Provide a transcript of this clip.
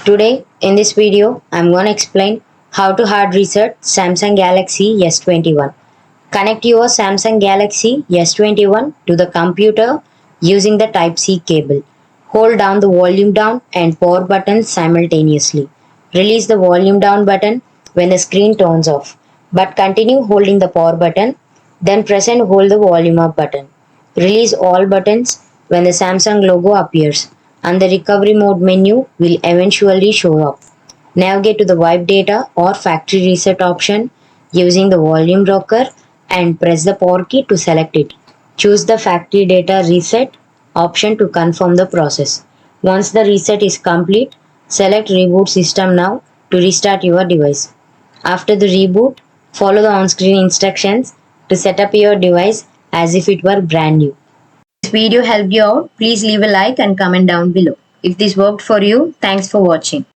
Today in this video I'm going to explain how to hard reset Samsung Galaxy S21. Connect your Samsung Galaxy S21 to the computer using the Type-C cable. Hold down the volume down and power buttons simultaneously. Release the volume down button when the screen turns off, but continue holding the power button, then press and hold the volume up button. Release all buttons when the Samsung logo appears and the recovery mode menu will eventually show up. Navigate to the wipe data or factory reset option using the volume rocker and press the power key to select it. Choose the factory data reset option to confirm the process. Once the reset is complete, select reboot system now to restart your device. After the reboot, follow the on-screen instructions to set up your device as if it were brand new. If this video helped you out, please leave a like and comment down below. If this worked for you, thanks for watching.